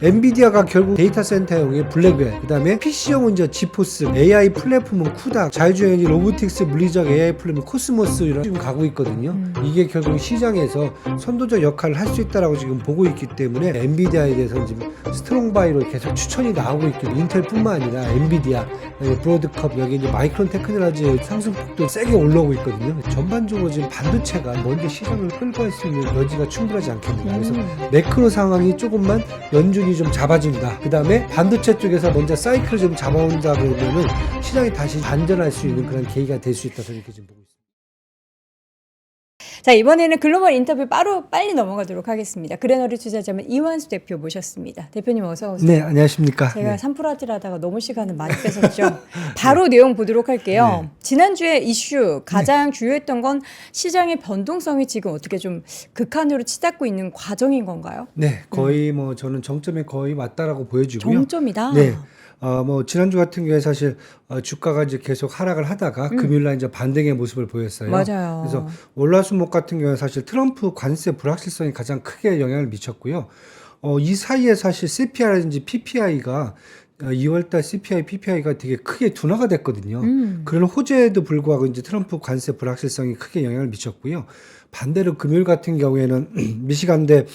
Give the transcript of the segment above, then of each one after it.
엔비디아가 결국 데이터 센터용의 블랙웰, 그 다음에 PC용은 이제 지포스, AI 플랫폼은 쿠다, 자율주행 로보틱스, 물리적 AI 플랫폼 코스모스 이런 지금 가고 있거든요. 이게 결국 시장에서 선도적 역할을 할 수 있다라고 지금 보고 있기 때문에 엔비디아에 대해서 지금 스트롱 바이로 계속 추천이 나오고 있고, 인텔뿐만 아니라 엔비디아, 브로드컵, 여기 이제 마이크론 테크놀로지의 상승폭도 세게 올라오고 있거든요. 전반적으로 지금 반도체가 먼저 시장을 끌고 갈 수 있는 여지가 충분하지 않겠는가. 그래서 매크로 상황이 조금만 연준이 좀 잡아준다. 그 다음에 반도체 쪽에서 먼저 사이클을 좀 잡아온다 그러면은 시장이 다시 반전할 수 있는 그런 계기가 될 수 있다. 저는 이렇게 지금 보고 있습니다. 자, 이번에는 글로벌 인터뷰 빨리 넘어가도록 하겠습니다. 그레너리 투자자문 이완수 대표 모셨습니다. 대표님 어서 오세요. 네, 안녕하십니까. 제가 네. 산프라질 하다가 너무 시간을 많이 뺏었죠. 바로 내용 보도록 할게요. 네. 지난주에 이슈 가장 주요했던 건 시장의 변동성이 지금 어떻게 좀 극한으로 치닫고 있는 과정인 건가요? 네, 거의 뭐 저는 정점에 거의 왔다라고 보여지고요. 정점이다. 네. 뭐 지난주 같은 경우에 사실 주가가 이제 계속 하락을 하다가 금요일날 이제 반등의 모습을 보였어요. 맞아요. 그래서 월화수목 같은 경우에 사실 트럼프 관세 불확실성이 가장 크게 영향을 미쳤고요. 이 사이에 사실 CPI라든지 PPI가 2월달 CPI, PPI가 되게 크게 둔화가 됐거든요. 그런 호재에도 불구하고 이제 트럼프 관세 불확실성이 크게 영향을 미쳤고요. 반대로 금요일 같은 경우에는 미시간대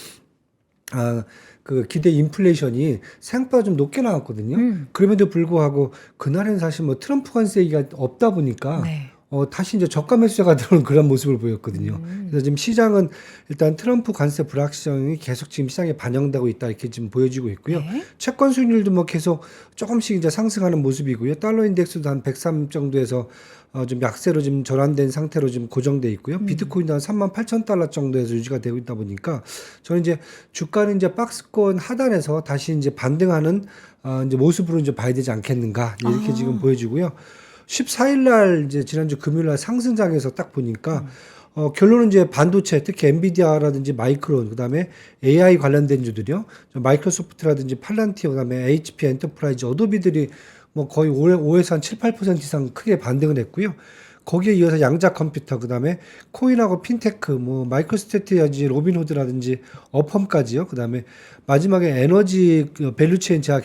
그 기대 인플레이션이 생각보다 좀 높게 나왔거든요. 그럼에도 불구하고 그날은 사실 뭐 트럼프 관세 얘기가 없다 보니까 네. 다시 이제 저가 매수가 들어오는 그런 모습을 보였거든요. 그래서 지금 시장은 일단 트럼프 관세 불확실성이 계속 지금 시장에 반영되고 있다 이렇게 지금 보여지고 있고요. 네. 채권 수익률도 뭐 계속 조금씩 이제 상승하는 모습이고요. 달러 인덱스도 한 103 정도에서 좀 약세로 지금 전환된 상태로 지금 고정돼 있고요. 비트코인도 한 38,000달러 정도에서 유지가 되고 있다 보니까 저는 이제 주가는 이제 박스권 하단에서 다시 이제 반등하는 이제 모습으로 이제 봐야 되지 않겠는가 이렇게 지금 보여지고요. 14일 날 이제 지난주 금요일 날 상승장에서 딱 보니까 결론은 이제 반도체, 특히 엔비디아라든지 마이크론, 그다음에 AI 관련된 주들이요. 마이크로소프트라든지 팔란티어, 그다음에 HP 엔터프라이즈, 어도비들이 뭐 거의 5에서 한 7, 8% 이상 크게 반등을 했고요. 거기에 이어서 양자 컴퓨터, 그다음에 코인하고 핀테크, 뭐 마이크로스트래티지, 로빈후드라든지 어펌까지요. 그다음에 마지막에 에너지 밸류체인 제가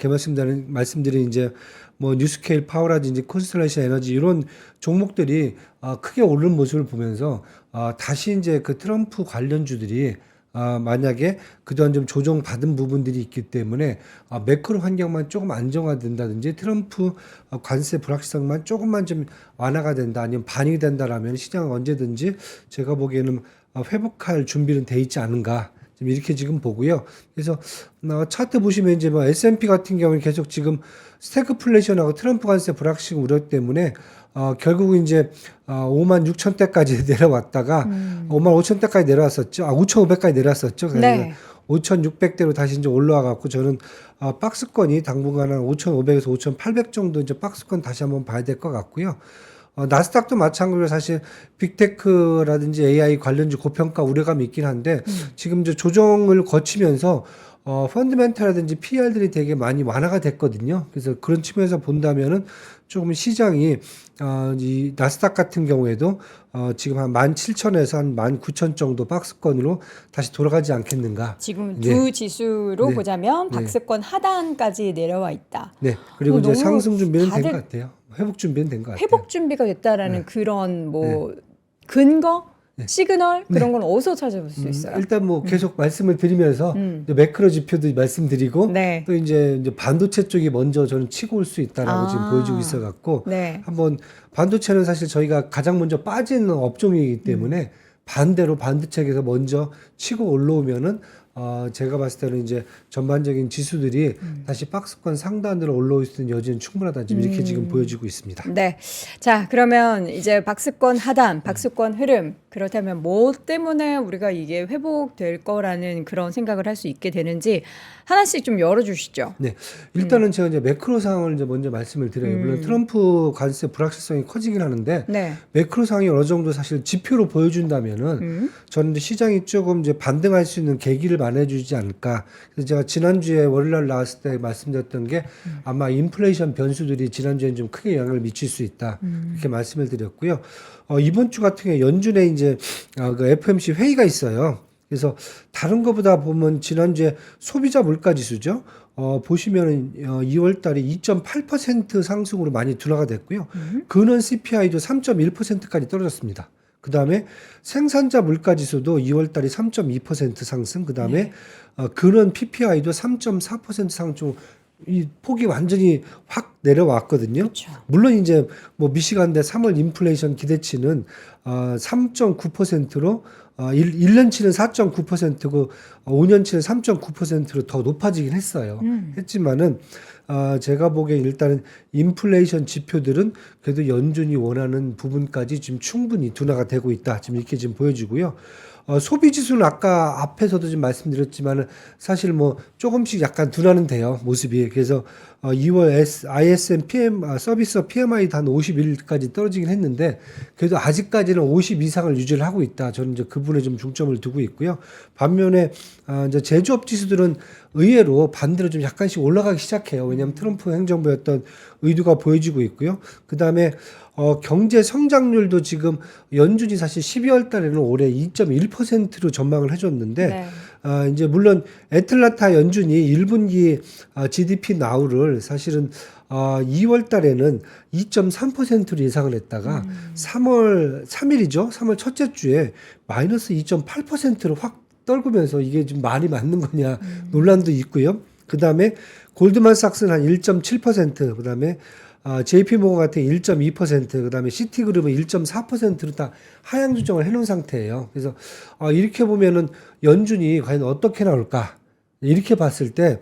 말씀드린 이제 뭐 뉴스케일 파워라든지 콘스텔레이션 에너지 이런 종목들이 크게 오르는 모습을 보면서 다시 이제 그 트럼프 관련주들이 만약에 그동안 좀 조정받은 부분들이 있기 때문에 매크로 환경만 조금 안정화된다든지 트럼프 관세 불확실성만 조금만 좀 완화가 된다 아니면 반영이 된다라면 시장은 언제든지 제가 보기에는 회복할 준비는 돼 있지 않은가 좀 이렇게 지금 보고요. 그래서 차트 보시면 이제 뭐 S&P 같은 경우는 계속 지금 스태그플레이션하고 트럼프 관세 불확실성 우려 때문에 결국은 이제 56,000대까지 내려왔다가 55,000대까지 내려왔었죠. 5,500까지 내려왔었죠. 그래서 네. 5,600대로 다시 이제 올라와 갖고 저는 박스권이 당분간 한 5,500에서 5,800 정도 이제 박스권 다시 한번 봐야 될 것 같고요. 나스닥도 마찬가지로 사실 빅테크라든지 AI 관련주 고평가 우려감이 있긴 한데 지금 이제 조정을 거치면서 펀드멘탈이라든지 PR들이 되게 많이 완화가 됐거든요. 그래서 그런 측면에서 본다면은 조금 시장이 이 나스닥 같은 경우에도 지금 한 17,000에서 한 19,000 정도 박스권으로 다시 돌아가지 않겠는가. 지금 네. 두 지수로 네. 보자면 네. 박스권 하단까지 내려와 있다. 네. 그리고 이제 너무 상승 준비는 된 다들 것 같아요. 회복 준비는 된 것 같아요. 회복 준비가 됐다라는 네. 그런 뭐 근거, 네. 시그널 그런 건 어디서 찾아볼 수 있어요? 일단 뭐 계속 말씀을 드리면서 이제 매크로 지표도 말씀드리고 네. 또 이제 반도체 쪽이 먼저 저는 치고 올 수 있다라고 지금 아. 보여주고 있어 갖고 네. 한번 반도체는 사실 저희가 가장 먼저 빠지는 업종이기 때문에 반대로 반도체에서 먼저 치고 올라오면은 제가 봤을 때는 이제 전반적인 지수들이 다시 박스권 상단으로 올라올 수 있는 여지는 충분하다. 지금 이렇게 지금 보여지고 있습니다. 네. 자, 그러면 이제 박스권 하단, 박스권 흐름. 그렇다면 뭐 때문에 우리가 이게 회복될 거라는 그런 생각을 할 수 있게 되는지 하나씩 좀 열어주시죠. 네, 일단은 제가 이제 매크로 상황을 이제 먼저 말씀을 드려요. 물론 트럼프 관세 불확실성이 커지긴 하는데 네. 매크로 상황이 어느 정도 사실 지표로 보여준다면은 저는 이제 시장이 조금 이제 반등할 수 있는 계기를 마련해주지 않을까. 그래서 제가 지난주에 월요일 나왔을 때 말씀드렸던 게 아마 인플레이션 변수들이 지난주에는 좀 크게 영향을 미칠 수 있다. 이렇게 말씀을 드렸고요. 이번 주 같은 경우에 연준에 이제 그 FOMC 회의가 있어요. 그래서 다른 것보다 보면 지난주에 소비자 물가 지수죠. 보시면은 2월 달에 2.8% 상승으로 많이 둔화가 됐고요. 근원 CPI도 3.1%까지 떨어졌습니다. 그다음에 생산자 물가 지수도 2월 달에 3.2% 상승, 그다음에 근원 PPI도 3.4% 상승. 이 폭이 완전히 확 내려왔거든요. 그렇죠. 물론 이제 뭐 미시간대 3월 인플레이션 기대치는 3.9%로 1년치는 4.9%고 5년치는 3.9%로 더 높아지긴 했어요. 했지만은 제가 보기엔 일단은 인플레이션 지표들은 그래도 연준이 원하는 부분까지 지금 충분히 둔화가 되고 있다. 지금 이렇게 지금 보여지고요. 소비 지수는 아까 앞에서도 좀 말씀드렸지만은 사실 뭐 조금씩 약간 둔화는 돼요, 모습이. 그래서 2월 ISM 서비스 PMI도 한 51까지 떨어지긴 했는데 그래도 아직까지는 50 이상을 유지를 하고 있다. 저는 이제 그 부분에 좀 중점을 두고 있고요. 반면에 이제 제조업 지수들은 의외로 반대로 좀 약간씩 올라가기 시작해요. 왜냐하면 트럼프 행정부의 어떤 의도가 보여지고 있고요. 그 다음에 경제 성장률도 지금 연준이 사실 12월 달에는 올해 2.1%로 전망을 해줬는데 네. 이제 물론 애틀란타 연준이 1분기 GDP 나우를 사실은 2월 달에는 2.3%로 예상을 했다가 3일이죠. 3월 첫째 주에 마이너스 2.8%로 확 떨구면서 이게 좀 말이 맞는 거냐 논란도 있고요. 그 다음에 골드만삭스는 한 1.7%, 그 다음에 JP 모건 같은 1.2%, 그 다음에 시티그룹은 1.4%로 다 하향 조정을 해놓은 상태예요. 그래서 이렇게 보면은 연준이 과연 어떻게 나올까? 이렇게 봤을 때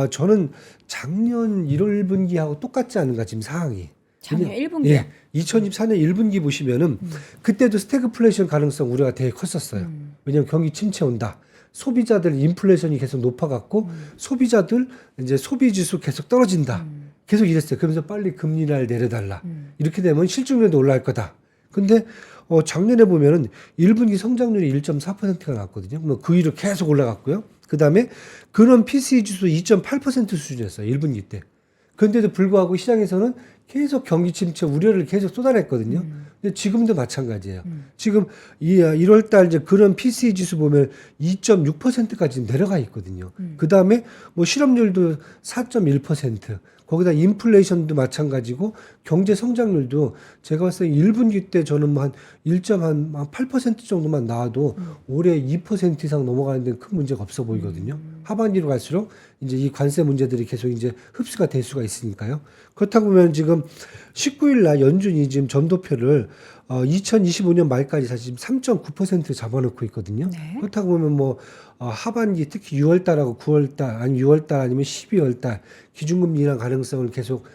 저는 작년 1월 1분기하고 똑같지 않은가 지금 상황이. 작년 1분기요? 예, 2024년 1분기 보시면은 그때도 스태그플레이션 가능성 우려가 되게 컸었어요. 왜냐하면 경기 침체 온다. 소비자들 인플레이션이 계속 높아갖고 소비자들 이제 소비 지수 계속 떨어진다. 계속 이랬어요. 그러면서 빨리 금리를 내려달라. 이렇게 되면 실증률도 올라갈 거다. 근데 작년에 보면은 1분기 성장률이 1.4%가 나왔거든요. 그럼 그 위로 계속 올라갔고요. 그 다음에 근원 PCE 지수 2.8% 수준이었어요. 1분기 때. 그런데도 불구하고 시장에서는 계속 경기 침체 우려를 계속 쏟아냈거든요. 근데 지금도 마찬가지예요. 지금 1월 달 이제 그런 PCE 지수 보면 2.6%까지 내려가 있거든요. 그 다음에 뭐 실업률도 4.1%, 거기다 인플레이션도 마찬가지고 경제 성장률도 제가 봤을 때 1분기 때 저는 뭐 한 1.8% 정도만 나와도 올해 2% 이상 넘어가는 데는 큰 문제가 없어 보이거든요. 하반기로 갈수록 이제 이 관세 문제들이 계속 이제 흡수가 될 수가 있으니까요. 그렇다고 보면 지금 19일 날 연준이 지금 점도표를 2025년 말까지 사실 지금 3.9% 잡아놓고 있거든요. 네. 그렇다고 보면 뭐 하반기 특히 6월 달하고 9월 달 아니 6월 달 아니면 12월 달 기준금리 인하 가능성을 계속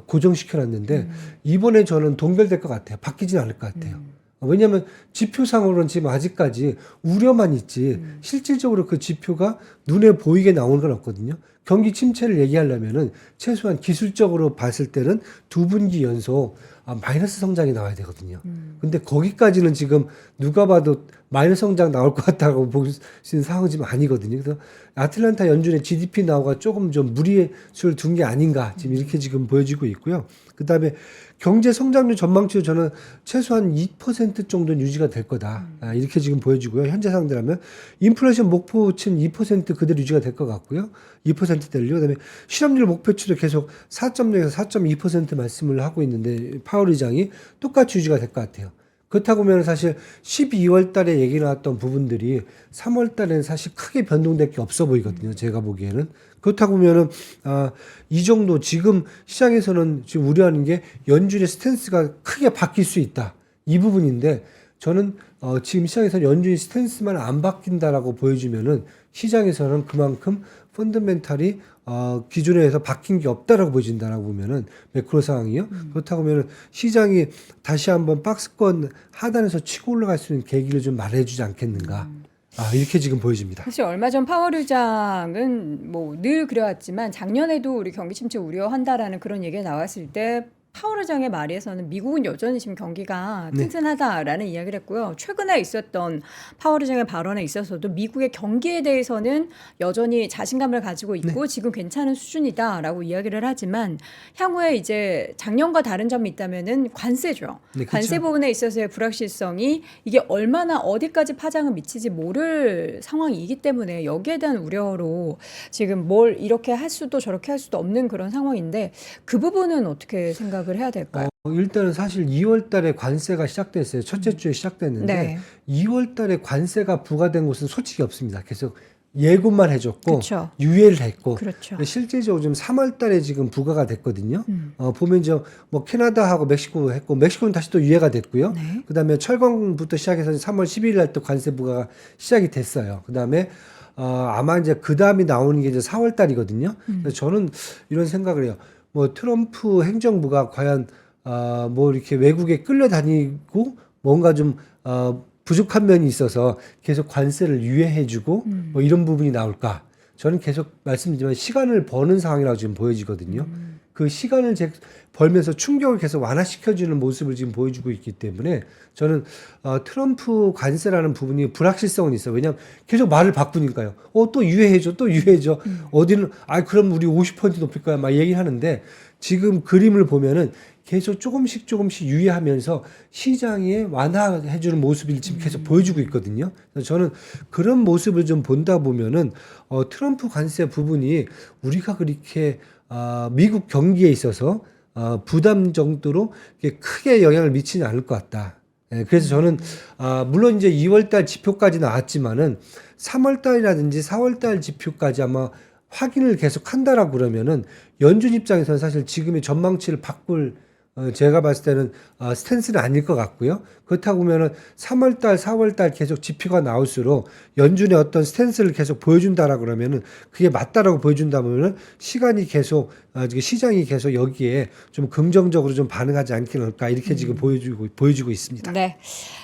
고정시켜 놨는데 이번에 저는 동결될 것 같아요. 바뀌진 않을 것 같아요. 왜냐하면 지표상으로는 지금 아직까지 우려만 있지 실질적으로 그 지표가 눈에 보이게 나오는 건 없거든요. 경기 침체를 얘기하려면은 최소한 기술적으로 봤을 때는 2분기 연속 마이너스 성장이 나와야 되거든요. 근데 거기까지는 지금 누가 봐도 마이너스 성장 나올 것 같다고 보시는 상황은 지금 아니거든요. 그래서 아틀란타 연준의 GDP 나오가 조금 좀 무리수를 둔 게 아닌가 지금 이렇게 지금 보여지고 있고요. 그 다음에 경제 성장률 전망치도 저는 최소한 2% 정도는 유지가 될 거다. 이렇게 지금 보여지고요. 현재 상대라면 인플레이션 목표치는 2% 그대로 유지가 될 것 같고요. 2%대를요. 그다음에 실업률 목표치도 계속 4.0에서 4.2% 말씀을 하고 있는데 파월 의장이 똑같이 유지가 될 것 같아요. 그렇다고 보면 사실 12월 달에 얘기 나왔던 부분들이 3월 달에는 사실 크게 변동될 게 없어 보이거든요. 제가 보기에는. 그렇다고 보면은 이 정도 지금 시장에서는 지금 우려하는 게 연준의 스탠스가 크게 바뀔 수 있다. 이 부분인데 저는 지금 시장에서는 연준의 스탠스만 안 바뀐다라고 보여주면은 시장에서는 그만큼 펀더멘탈이 기존에서 바뀐 게 없다라고 보여진다라고 보면은 매크로 상황이요. 그렇다고 보면은 시장이 다시 한번 박스권 하단에서 치고 올라갈 수 있는 계기를 좀 마련해주지 않겠는가. 이렇게 지금 보여집니다. 사실 얼마 전 파월 의장은 뭐 늘 그래왔지만 작년에도 우리 경기 침체 우려한다라는 그런 얘기가 나왔을 때 파월 의장의 말에서는 미국은 여전히 지금 경기가 네. 튼튼하다라는 이야기를 했고요. 최근에 있었던 파월 의장의 발언에 있어서도 미국의 경기에 대해서는 여전히 자신감을 가지고 있고 지금 괜찮은 수준이다라고 이야기를 하지만 향후에 이제 작년과 다른 점이 있다면은 관세죠. 네, 그렇죠. 관세 부분에 있어서의 불확실성이 이게 얼마나 어디까지 파장을 미치지 모를 상황이기 때문에 여기에 대한 우려로 지금 뭘 이렇게 할 수도 저렇게 할 수도 없는 그런 상황인데 그 부분은 어떻게 생각을 해야 될까요? 일단은 사실 2월 달에 관세가 시작됐어요. 첫째 주에 시작됐는데 네. 2월 달에 관세가 부과된 곳은 솔직히 없습니다. 계속 예고만 해줬고 그쵸. 유예를 했고 그렇죠. 실제적으로 지금 3월 달에 지금 부과가 됐거든요. 보면 이제 뭐 캐나다하고 멕시코 했고 멕시코는 다시 또 유예가 됐고요. 네. 그다음에 철강부터 시작해서 3월 12일 날 또 관세 부과가 시작이 됐어요. 그다음에 아마 이제 그 다음이 나오는 게 이제 4월 달이거든요. 그래서 저는 이런 생각을 해요. 뭐 트럼프 행정부가 과연 뭐 이렇게 외국에 끌려다니고 뭔가 좀 부족한 면이 있어서 계속 관세를 유예해주고 뭐 이런 부분이 나올까? 저는 계속 말씀드리지만 시간을 버는 상황이라고 지금 보여지거든요. 그 시간을 벌면서 충격을 계속 완화시켜주는 모습을 지금 보여주고 있기 때문에 저는 트럼프 관세라는 부분이 불확실성은 있어요. 왜냐하면 계속 말을 바꾸니까요. 또 유예해줘, 또 유예해줘. 어디는 그럼 우리 50% 높일 거야, 막 얘기하는데 지금 그림을 보면은 계속 조금씩 유예하면서 시장에 완화해주는 모습을 지금 계속 보여주고 있거든요. 그래서 저는 그런 모습을 좀 본다 보면은 트럼프 관세 부분이 우리가 그렇게 미국 경기에 있어서 부담 정도로 크게 영향을 미치지 않을 것 같다. 예, 그래서 저는 물론 이제 2월달 지표까지 나왔지만은 3월달이라든지 4월달 지표까지 아마 확인을 계속 한다라고 그러면은 연준 입장에서는 사실 지금의 전망치를 바꿀 제가 봤을 때는 스탠스는 아닐 것 같고요. 그렇다고 보면은 3월달, 4월달 계속 지표가 나올수록 연준의 어떤 스탠스를 계속 보여준다라고 그러면은 그게 맞다라고 보여준다면은 시간이 계속 시장이 계속 여기에 좀 긍정적으로 좀 반응하지 않을까 이렇게 지금 보여주고 있습니다. 네.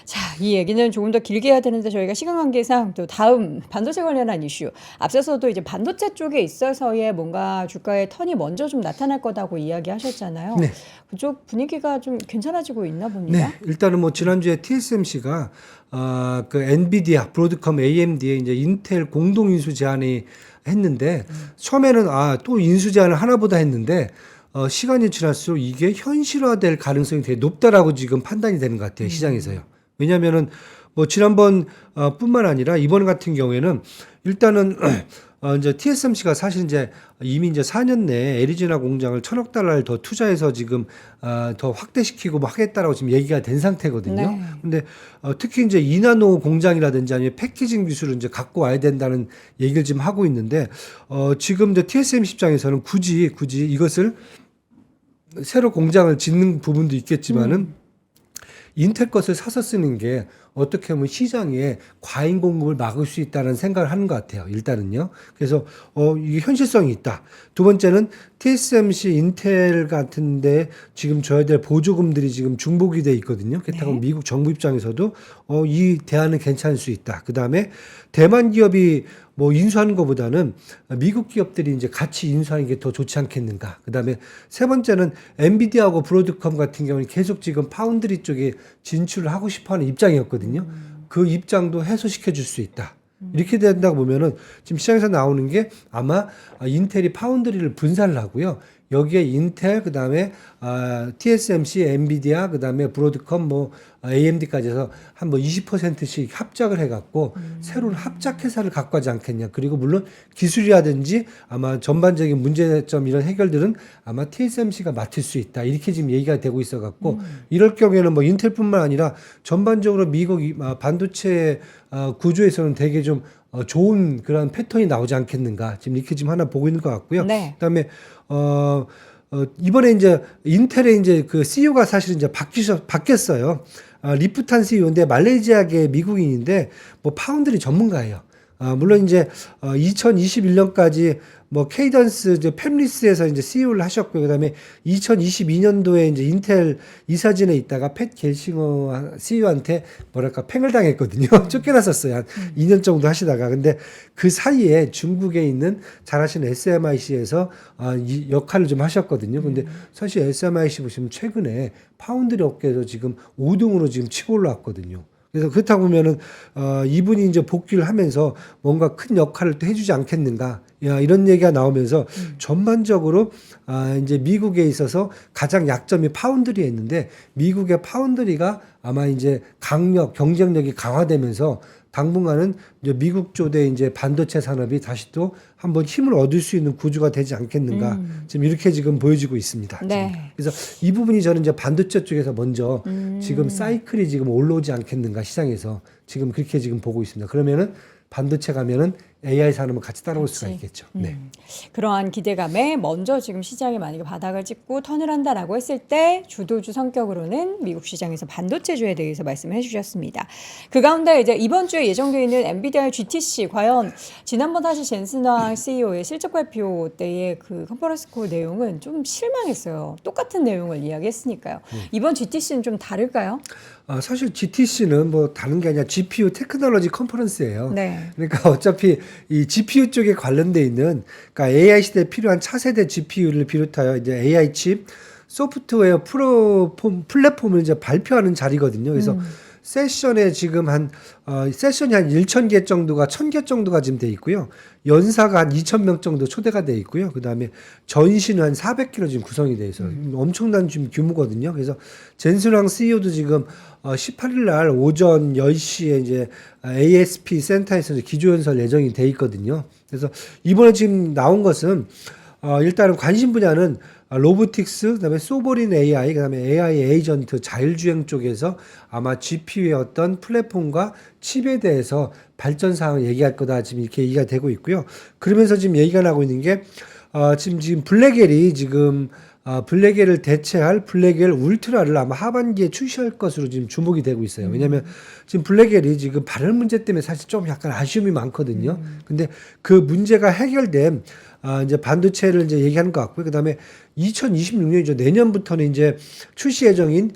자, 이 얘기는 조금 더 길게 해야 되는데 저희가 시간 관계상 또 다음 반도체 관련한 이슈 앞서서도 이제 반도체 쪽에 있어서의 뭔가 주가의 턴이 먼저 좀 나타날 거다고 이야기하셨잖아요. 네. 그쪽 분위기가 좀 괜찮아지고 있나 봅니다. 네, 일단은 뭐 지난주에 TSMC가 그 엔비디아, 브로드컴, AMD의 이제 인텔 공동 인수 제안이 했는데 처음에는 또 인수 제안을 하나보다 했는데 시간이 지날수록 이게 현실화될 가능성이 되게 높다라고 지금 판단이 되는 것 같아요, 시장에서요. 왜냐면은 뭐 지난번 뿐만 아니라 이번 같은 경우에는 일단은 이제 TSMC가 사실 이제 이미 이제 4년 내에 애리조나 공장을 1,000억 달러를 더 투자해서 지금 더 확대시키고 뭐 하겠다라고 지금 얘기가 된 상태거든요. 네. 근데 특히 이제 2나노 공장이라든지 아니면 패키징 기술을 이제 갖고 와야 된다는 얘기를 지금 하고 있는데 지금 이제 TSMC 입장에서는 굳이 이것을 새로 공장을 짓는 부분도 있겠지만은 인텔 것을 사서 쓰는 게 어떻게 보면 시장에 과잉 공급을 막을 수 있다는 생각을 하는 것 같아요. 일단은요. 그래서 이게 현실성이 있다. 두 번째는 TSMC, 인텔 같은데 지금 줘야 될 보조금들이 지금 중복이 돼 있거든요. 그렇다고 네. 미국 정부 입장에서도 이 대안은 괜찮을 수 있다. 그 다음에 대만 기업이 뭐 인수하는 것보다는 미국 기업들이 이제 같이 인수하는 게 더 좋지 않겠는가. 그 다음에 세 번째는 엔비디아하고 브로드컴 같은 경우는 계속 지금 파운드리 쪽에 진출을 하고 싶어 하는 입장이었거든요. 그 입장도 해소시켜 줄 수 있다. 이렇게 된다고 보면은 지금 시장에서 나오는 게 아마 인텔이 파운드리를 분산을 하고요. 여기에 인텔, 그 다음에 TSMC, 엔비디아, 그 다음에 브로드컴, 뭐 AMD까지 해서 한 뭐 20%씩 합작을 해갖고 새로운 합작 회사를 갖고 가지 않겠냐. 그리고 물론 기술이라든지 아마 전반적인 문제점 이런 해결들은 아마 TSMC가 맡을 수 있다. 이렇게 지금 얘기가 되고 있어갖고 이럴 경우에는 뭐 인텔뿐만 아니라 전반적으로 미국 반도체 구조에서는 되게 좀 좋은 그런 패턴이 나오지 않겠는가. 지금 이렇게 지금 하나 보고 있는 것 같고요. 네. 그다음에 이번에 이제 인텔의 이제 그 CEO가 사실 이제 바뀌었어요. 리프탄 CEO인데 말레이시아계 미국인인데 뭐 파운드리 전문가예요. 물론 이제 2021년까지 뭐 케이던스 이제 팹리스에서 이제 CEO를 하셨고요. 그다음에 2022년도에 이제 인텔 이사진에 있다가 팻 겔싱어 CEO한테 뭐랄까 팽을 당했거든요. 쫓겨났었어요. 한 2년 정도 하시다가. 근데 그 사이에 중국에 있는 잘하시는 SMIC에서 이 역할을 좀 하셨거든요. 근데 사실 SMIC 보시면 최근에 파운드리 업계에서 지금 5등으로 지금 치고 올라왔거든요. 그래서 그렇다 보면은 이분이 이제 복귀를 하면서 뭔가 큰 역할을 또 해주지 않겠는가, 야, 이런 얘기가 나오면서 전반적으로 이제 미국에 있어서 가장 약점이 파운드리에 있는데 미국의 파운드리가 아마 이제 경쟁력이 강화되면서 당분간은 이제 미국 쪽의 이제 반도체 산업이 다시 또 한번 힘을 얻을 수 있는 구조가 되지 않겠는가. 지금 이렇게 지금 보여지고 있습니다. 네. 지금. 그래서 이 부분이 저는 이제 반도체 쪽에서 먼저 지금 사이클이 지금 올라오지 않겠는가 시장에서 지금 그렇게 지금 보고 있습니다. 그러면은 반도체 가면은 AI 산업은 같이 따라올 수가 있겠죠. 네. 그러한 기대감에 먼저 지금 시장이 만약에 바닥을 찍고 턴을 한다라고 했을 때 주도주 성격으로는 미국 시장에서 반도체주에 대해서 말씀해 주셨습니다. 그 가운데 이제 이번 주에 예정되어 있는 엔비디아의 GTC 과연 지난번 사실 젠슨 황 CEO의 실적 발표 때의 그 컨퍼런스 콜 내용은 좀 실망했어요. 똑같은 내용을 이야기했으니까요. 이번 GTC는 좀 다를까요? 사실 GTC는 뭐 다른 게 아니라 GPU 테크놀로지 컨퍼런스예요. 네. 그러니까 어차피 이 GPU 쪽에 관련돼 있는 그러니까 AI 시대에 필요한 차세대 GPU를 비롯하여 이제 AI 칩, 소프트웨어 플랫폼을 이제 발표하는 자리거든요. 그래서 세션에 지금 세션이 한 1,000개 정도가 1,000개 정도가 지금 돼 있고요. 연사가 한 2,000명 정도 초대가 돼 있고요. 그다음에 전시는 한 400km 지금 구성이 돼 있어요. 엄청난 지금 규모거든요. 그래서 젠슨왕 CEO도 지금 18일 날 오전 10시에 이제 ASP 센터에서 기조연설 예정이 돼 있거든요. 그래서 이번에 지금 나온 것은 일단은 관심 분야는 로보틱스, 그다음에 소버린 AI, 그다음에 AI 에이전트, 자율주행 쪽에서 아마 GPU의 어떤 플랫폼과 칩에 대해서 발전 사항을 얘기할 거다 지금 이렇게 얘기가 되고 있고요. 그러면서 지금 얘기가 나고 있는 게 지금 블랙엘이 지금 블랙엘을 대체할 블랙엘 울트라를 아마 하반기에 출시할 것으로 지금 주목이 되고 있어요. 왜냐하면 지금 블랙엘이 지금 발열 문제 때문에 사실 좀 약간 아쉬움이 많거든요. 근데 그 문제가 해결된 이제 반도체를 이제 얘기하는 것 같고요. 그다음에 2026년이죠. 내년부터는 이제 출시 예정인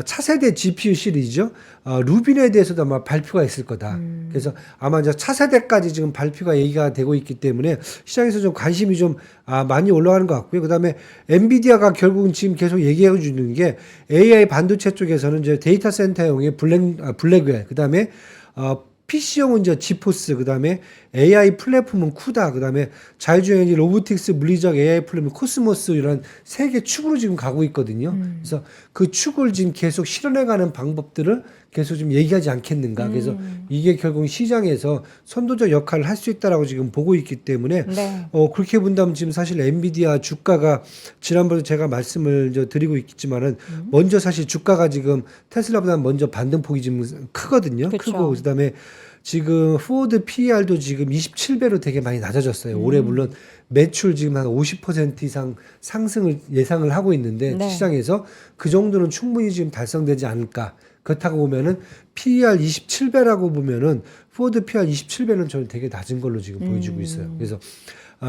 차세대 GPU 시리즈죠. 루빈에 대해서도 아마 발표가 있을 거다. 그래서 아마 이제 차세대까지 지금 발표가 얘기가 되고 있기 때문에 시장에서 좀 관심이 좀 많이 올라가는 것 같고요. 그다음에 엔비디아가 결국은 지금 계속 얘기해 주는 게 AI 반도체 쪽에서는 이제 데이터 센터용의 블랙웰, 그다음에 PC용은 이제 지포스, 그 다음에 AI 플랫폼은 쿠다, 그 다음에 자율주행의 로보틱스, 물리적 AI 플랫폼 코스모스 이런 세 개 축으로 지금 가고 있거든요. 그래서 그 축을 지금 계속 실현해가는 방법들을 계속 좀 얘기하지 않겠는가. 그래서 이게 결국 시장에서 선도적 역할을 할 수 있다라고 지금 보고 있기 때문에 네. 그렇게 본다면 지금 사실 엔비디아 주가가 지난번에 제가 말씀을 드리고 있지만은 먼저 사실 주가가 지금 테슬라보다 먼저 반등폭이 지금 크거든요. 그쵸. 크고 그다음에 지금 포워드 PER도 지금 27배로 되게 많이 낮아졌어요. 올해 물론 매출 지금 한 50% 이상 상승을 예상을 하고 있는데 네. 시장에서 그 정도는 충분히 지금 달성되지 않을까. 그렇다고 보면은 PER 27배라고 보면은 포워드 PER 27배는 저는 되게 낮은 걸로 지금 보여지고 있어요. 그래서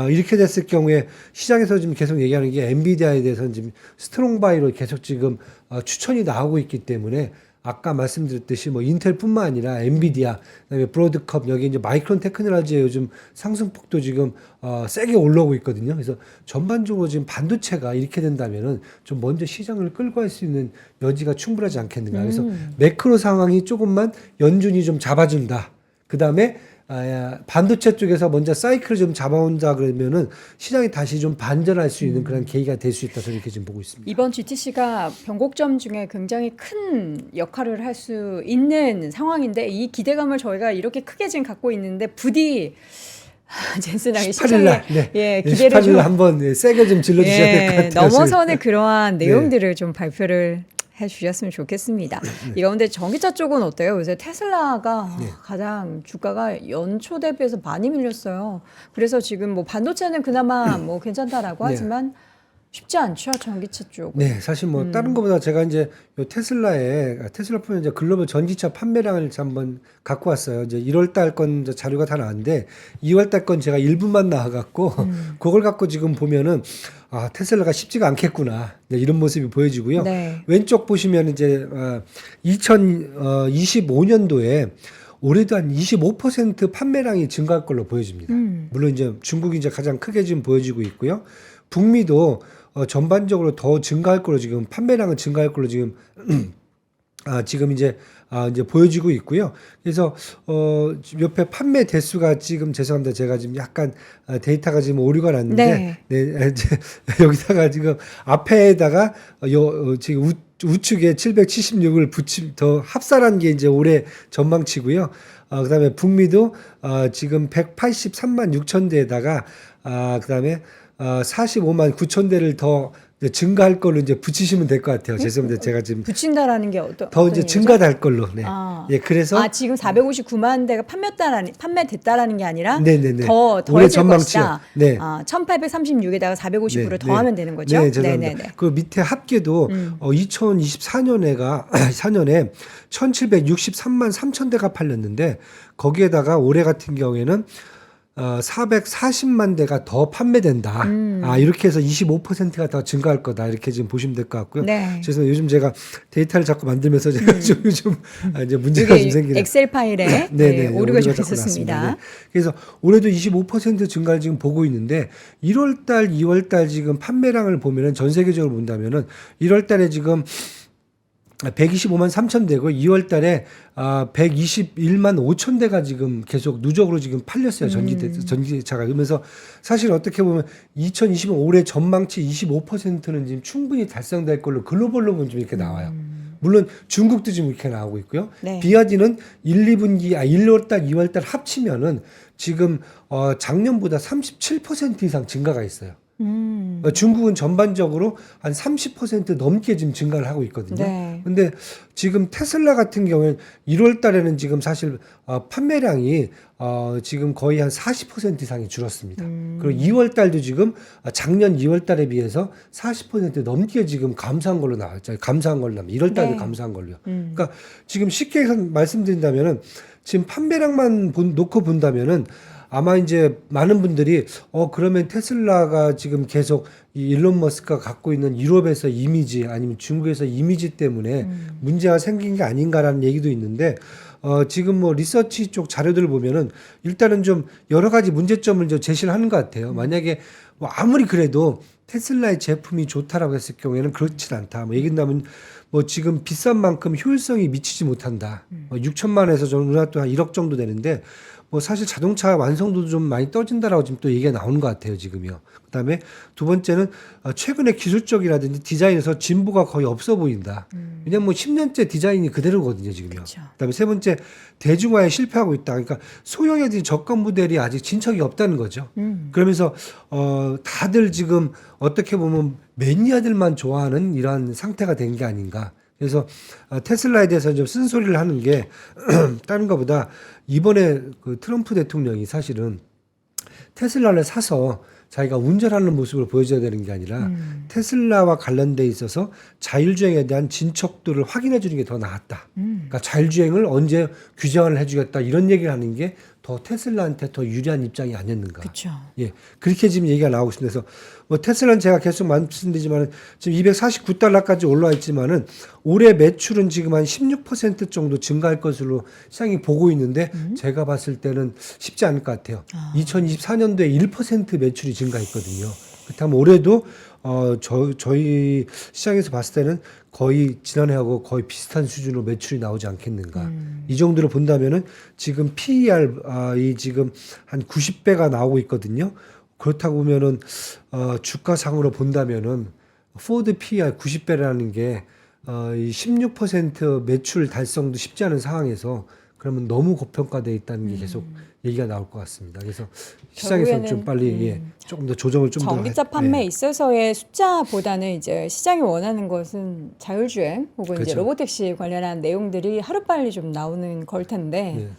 이렇게 됐을 경우에 시장에서 지금 계속 얘기하는 게 엔비디아에 대해서는 지금 스트롱 바이로 계속 지금 추천이 나오고 있기 때문에 아까 말씀드렸듯이 뭐 인텔뿐만 아니라 엔비디아, 그다음에 브로드컵 여기 이제 마이크론 테크놀로지의 요즘 상승폭도 지금 세게 올라오고 있거든요. 그래서 전반적으로 지금 반도체가 이렇게 된다면은 좀 먼저 시장을 끌고 갈 수 있는 여지가 충분하지 않겠는가. 그래서 매크로 상황이 조금만 연준이 좀 잡아준다. 그다음에 반도체 쪽에서 먼저 사이클을 좀 잡아온다 그러면은 시장이 다시 좀 반전할 수 있는 그런 계기가 될 수 있다 저는 이렇게 지금 보고 있습니다. 이번 GTC가 변곡점 중에 굉장히 큰 역할을 할 수 있는 상황인데 이 기대감을 저희가 이렇게 크게 지금 갖고 있는데 부디 젠슨왕이 18일 날, 시장에 네. 기대를 18일 좀 날 한번 세게 좀 질러주셔야 될 것 같아요. 넘어서는 그러한 내용들을 좀 발표를 해주셨으면 좋겠습니다. 이 가운데 전기차 쪽은 어때요? 요새 테슬라가 가장 주가가 연초 대비해서 많이 밀렸어요. 그래서 지금 뭐 반도체는 그나마 뭐 괜찮다라고 하지만 쉽지 않죠, 전기차 쪽은. 네, 사실 뭐 다른 것보다 제가 이제 요 테슬라뿐 이제 글로벌 전기차 판매량을 한번 갖고 왔어요. 이제 1월 달 건 자료가 다 나왔는데 2월 달 건 제가 일부만 나와갖고 그걸 갖고 지금 보면은 아 테슬라가 쉽지가 않겠구나 이런 모습이 보여지고요. 네. 왼쪽 보시면 이제 2025년도에 올해도 한 25% 판매량이 증가할 걸로 보여집니다. 물론 이제 중국이 이제 가장 크게 지금 보여지고 있고요. 북미도 전반적으로 더 증가할 걸로 지금 판매량은 증가할 걸로 지금 지금 이제 보여지고 있고요. 그래서 옆에 판매 대수가 지금 죄송합니다. 제가 지금 약간 데이터가 지금 오류가 났는데 네, 이제 여기다가 지금 앞에다가 지금 우측에 776을 더 합산한 게 이제 올해 전망치고요. 그다음에 북미도 지금 183만 6천 대에다가 그다음에 45만 9천 대를 더 증가할 걸로 이제 붙이시면 될 것 같아요. 죄송합니다. 제가 지금 붙인다라는 게 어떤 더 이제 얘기죠? 증가할 걸로. 네. 예, 그래서 지금 459만 대가 판매됐다라는 게 아니라 네네네. 더 올해 더해질 전망치요. 것이다. 네. 1836에다가 459를 네, 더하면 네. 되는 거죠. 네, 죄송합니다. 그 밑에 합계도 2024년에 1763만 3천 대가 팔렸는데 거기에다가 올해 같은 경우에는 440만 대가 더 판매된다. 이렇게 해서 25%가 더 증가할 거다. 이렇게 지금 보시면 될 것 같고요. 네. 그래서 요즘 제가 데이터를 자꾸 만들면서 제가 좀 이제 문제가 좀 생기네요. 엑셀 파일에 오류가 좀 자꾸 있었습니다. 났습니다. 네. 그래서 올해도 25% 증가를 지금 보고 있는데 1월 달, 2월 달 지금 판매량을 보면은 전 세계적으로 본다면은 1월 달에 지금 125만 3천 대고 2월 달에 121만 5천 대가 지금 계속 누적으로 지금 팔렸어요. 전기차가. 그러면서 사실 어떻게 보면 2025 올해 전망치 25%는 지금 충분히 달성될 걸로 글로벌로 보면 좀 이렇게 나와요. 물론 중국도 지금 이렇게 나오고 있고요. 네. 비아디는 1월 달, 2월 달 합치면은 지금 작년보다 37% 이상 증가가 있어요. 중국은 전반적으로 한 30% 넘게 지금 증가를 하고 있거든요. 네. 근데 지금 테슬라 같은 경우는 1월 달에는 지금 사실 판매량이 지금 거의 한 40% 이상이 줄었습니다. 그리고 2월 달도 지금 작년 2월 달에 비해서 40% 넘게 지금 감소한 걸로 나왔죠. 감소한 걸로 나옵니다. 1월 달도 네. 감소한 걸로요. 그러니까 지금 쉽게 말씀드린다면은 지금 판매량만 놓고 본다면은 아마 이제 많은 분들이 그러면 테슬라가 지금 계속 이 일론 머스크가 갖고 있는 유럽에서 이미지 아니면 중국에서 이미지 때문에 문제가 생긴 게 아닌가라는 얘기도 있는데 지금 뭐 리서치 쪽 자료들을 보면은 일단은 좀 여러 가지 문제점을 좀 제시를 하는 것 같아요. 만약에 뭐 아무리 그래도 테슬라의 제품이 좋다라고 했을 경우에는 그렇진 않다. 뭐 얘긴다면 뭐 지금 비싼 만큼 효율성이 미치지 못한다. 6천만에서 좀 은하도 한 1억 정도 되는데 뭐 사실 자동차 완성도도 좀 많이 떨어진다라고 지금 또 얘기가 나오는 것 같아요, 지금요. 그다음에 두 번째는 최근에 기술적이라든지 디자인에서 진보가 거의 없어 보인다. 왜냐면 뭐 10년째 디자인이 그대로거든요, 지금요. 그쵸. 그다음에 세 번째 대중화에 실패하고 있다. 그러니까 소형의 접근 모델이 아직 진척이 없다는 거죠. 그러면서 다들 지금 어떻게 보면 매니아들만 좋아하는 이러한 상태가 된 게 아닌가. 그래서 테슬라에 대해서 좀 쓴소리를 하는 게 다른 것보다 이번에 그 트럼프 대통령이 사실은 테슬라를 사서 자기가 운전하는 모습을 보여줘야 되는 게 아니라 테슬라와 관련돼 있어서 자율주행에 대한 진척도를 확인해 주는 게 더 나았다. 그러니까 자율주행을 언제 규정을 해주겠다 이런 얘기를 하는 게 더 테슬라한테 더 유리한 입장이 아니었는가. 그렇죠. 예, 그렇게 지금 얘기가 나오고 있습니다. 그래서 뭐 테슬라는 제가 계속 말씀드리지만은 지금 249달러까지 올라와 있지만은 올해 매출은 지금 한 16% 정도 증가할 것으로 시장이 보고 있는데 제가 봤을 때는 쉽지 않을 것 같아요. 2024년도에 1% 매출이 증가했거든요. 그렇다면 올해도 저희 시장에서 봤을 때는 거의 지난해하고 거의 비슷한 수준으로 매출이 나오지 않겠는가. 이 정도로 본다면은 지금 PER 이 지금 한 90배가 나오고 있거든요. 그렇다고 보면은 주가상으로 본다면은 포드 PER 90배라는 게 이 16% 매출 달성도 쉽지 않은 상황에서 그러면 너무 고평가되어 있다는 게 계속 얘기가 나올 것 같습니다. 그래서 시장에서 좀 빨리 조금 더 조정을 좀 더 전기차 판매에 있어서의 숫자보다는 이제 시장이 원하는 것은 자율주행 혹은 이제 그렇죠. 로보택시 관련한 내용들이 하루빨리 좀 나오는 걸 텐데 네.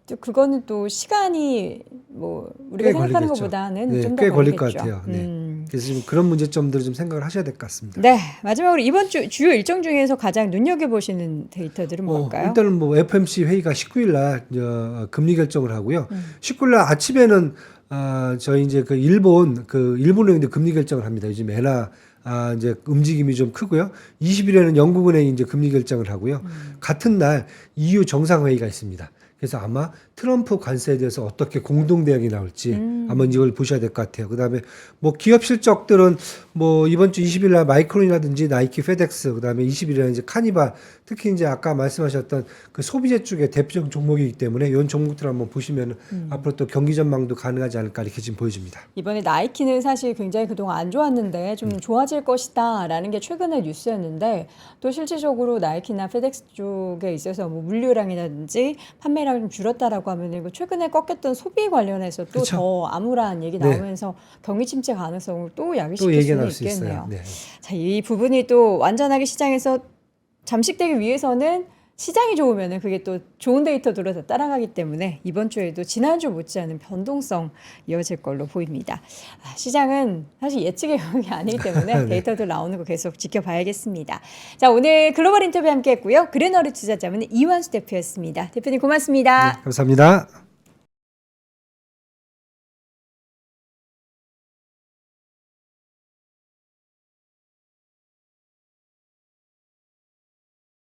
또 그거는 또 시간이 뭐 우리가 꽤 생각하는 걸리겠죠. 것보다는 네, 좀 더 꽤 걸릴 걸리겠죠. 것 같아요. 네. 그래서 지금 그런 문제점들을 좀 생각을 하셔야 될 것 같습니다. 네, 마지막으로 이번 주 주요 일정 중에서 가장 눈여겨 보시는 데이터들은 뭘까요? 일단은 뭐 FMC 회의가 19일 날 금리 결정을 하고요. 19일 날 아침에는 저희 이제 그 일본은행도 금리 결정을 합니다. 요즘 엔화 이제 움직임이 좀 크고요. 20일에는 영국은행이 이제 금리 결정을 하고요. 같은 날 EU 정상회의가 있습니다. 그래서 아마 트럼프 관세에 대해서 어떻게 공동 대응이 나올지 아마 이걸 보셔야 될 것 같아요. 그다음에 뭐 기업 실적들은 뭐 이번 주 20일 날 마이크론이라든지 나이키, 페덱스, 그다음에 20일에는 이제 카니발, 특히 이제 아까 말씀하셨던 그 소비재 쪽의 대표적 종목이기 때문에 이런 종목들 한번 보시면 앞으로 또 경기 전망도 가능하지 않을까 이렇게 지금 보여집니다. 이번에 나이키는 사실 굉장히 그동안 안 좋았는데 좀 좋아질 것이다라는 게 최근의 뉴스였는데 또 실질적으로 나이키나 페덱스 쪽에 있어서 뭐 물류량이라든지 판매량이 좀 줄었다라고 하면 이거 최근에 꺾였던 소비 관련해서 또 그쵸. 더 암울한 얘기 네. 나오면서 경기 침체 가능성을 또 또 야기시킬 얘기가 수는 나올 수 있겠네요. 있어요. 네. 자, 이 부분이 또 완전하게 시장에서 잠식되기 위해서는 시장이 좋으면은 그게 또 좋은 데이터들로 다 따라가기 때문에 이번 주에도 지난주 못지않은 변동성 이어질 걸로 보입니다. 시장은 사실 예측의 영역이 아니기 때문에 네. 데이터들 나오는 거 계속 지켜봐야겠습니다. 자, 오늘 글로벌 인터뷰 함께 했고요. 그레너리 투자자문의 이완수 대표였습니다. 대표님 고맙습니다. 네, 감사합니다.